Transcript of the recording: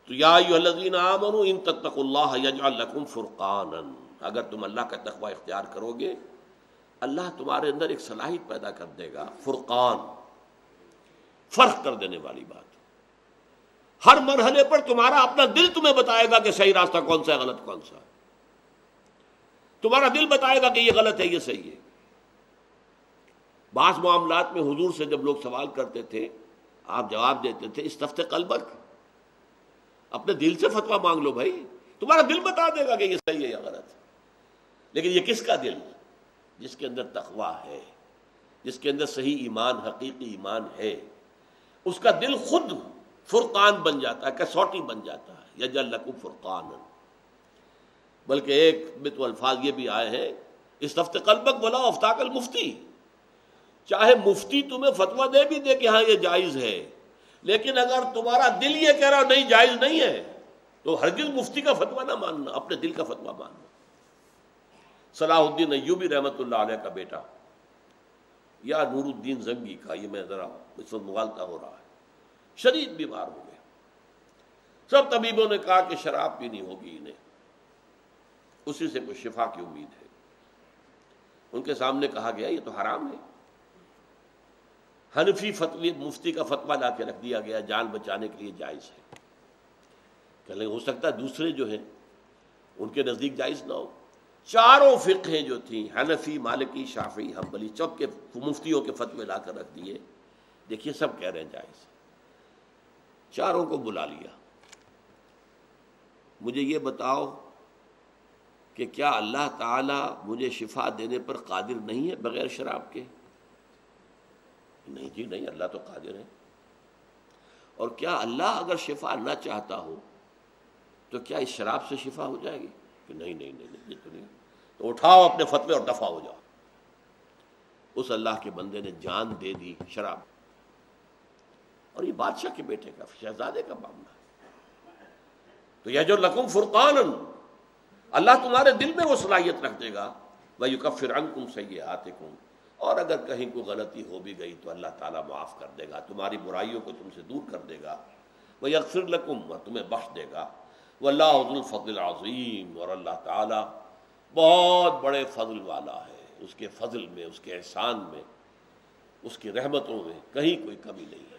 تو یا ایھا الذین آمنوا ان تتقوا اللہ یجعل لکم فرقانا، اگر تم اللہ کا تقوی اختیار کرو گے اللہ تمہارے اندر ایک صلاحیت پیدا کر دے گا، فرقان، فرق کر دینے والی بات۔ ہر مرحلے پر تمہارا اپنا دل تمہیں بتائے گا کہ صحیح راستہ کون سا ہے، غلط کون سا ہے۔ تمہارا دل بتائے گا کہ یہ غلط ہے، یہ صحیح ہے۔ بعض معاملات میں حضور سے جب لوگ سوال کرتے تھے آپ جواب دیتے تھے استفت قلبک، اپنے دل سے فتویٰ مانگ لو بھائی، تمہارا دل بتا دے گا کہ یہ صحیح ہے یا غلط ہے۔ لیکن یہ کس کا دل؟ جس کے اندر تقویٰ ہے، جس کے اندر صحیح ایمان، حقیقی ایمان ہے، اس کا دل خود فرقان بن جاتا ہے، کسوٹی بن جاتا ہے، یجعل لکم فرقانا۔ بلکہ ایک میں تو الفاظ یہ بھی آئے ہیں استفت قلبک ولا افتاک المفتی، چاہے مفتی تمہیں فتویٰ دے بھی دے کہ ہاں یہ جائز ہے، لیکن اگر تمہارا دل یہ کہہ رہا نہیں جائز نہیں ہے تو ہرگز مفتی کا فتویٰ نہ ماننا، اپنے دل کا فتویٰ ماننا۔ صلاح الدین ایوبی رحمۃ اللہ علیہ کا بیٹا یا نور الدین زنگی کا، یہ میں ذرا اس وقت مغالطہ ہو رہا ہے، شدید بیمار ہو گئے۔ سب طبیبوں نے کہا کہ شراب پینی ہوگی انہیں، اسی سے کوئی شفا کی امید ہے۔ ان کے سامنے کہا گیا یہ تو حرام ہے۔ حنفی فتوی مفتی کا فتویٰ لا کے رکھ دیا گیا، جان بچانے کے لیے جائز ہے۔ کہ ہو سکتا ہے دوسرے جو ہیں ان کے نزدیک جائز نہ ہو۔ چاروں فقہیں جو تھیں، حنفی، مالکی، شافعی، حنبلی، سب کے مفتیوں کے فتوے لا کر رکھ دیے، دیکھیے سب کہہ رہے ہیں جائز ہے۔ چاروں کو بلا لیا، مجھے یہ بتاؤ کہ کیا اللہ تعالیٰ مجھے شفا دینے پر قادر نہیں ہے بغیر شراب کے؟ نہیں جی نہیں، اللہ تو قادر ہے۔ اور کیا اللہ اگر شفا نہ چاہتا ہو تو کیا اس شراب سے شفا ہو جائے گی؟ کہ نہیں نہیں نہیں، یہ تو نہیں۔ تو اٹھاؤ اپنے فتوے اور دفع ہو جاؤ۔ اس اللہ کے بندے نے جان دے دی شراب، اور یہ بادشاہ کے بیٹے کا، شہزادے کا معاملہ ہے۔ تو یجعل لکم فرقانا، اللہ تمہارے دل میں وہ صلاحیت رکھ دے گا، وَيُكَفِّرْ عَنْكُمْ سَيِّئَاتِكُمْ، اور اگر کہیں کوئی غلطی ہو بھی گئی تو اللہ تعالیٰ معاف کر دے گا، تمہاری برائیوں کو تم سے دور کر دے گا، وَيَغْفِرْ لَكُمْ، اور تمہیں بخش دے گا، وَاللَّهُ ذُو الْفَضْلِ الْعَظِيمِ، اور اللہ تعالیٰ بہت بڑے فضل والا ہے، اس کے فضل میں، اس کے احسان میں، اس کی رحمتوں میں کہیں کوئی کمی نہیں ہے۔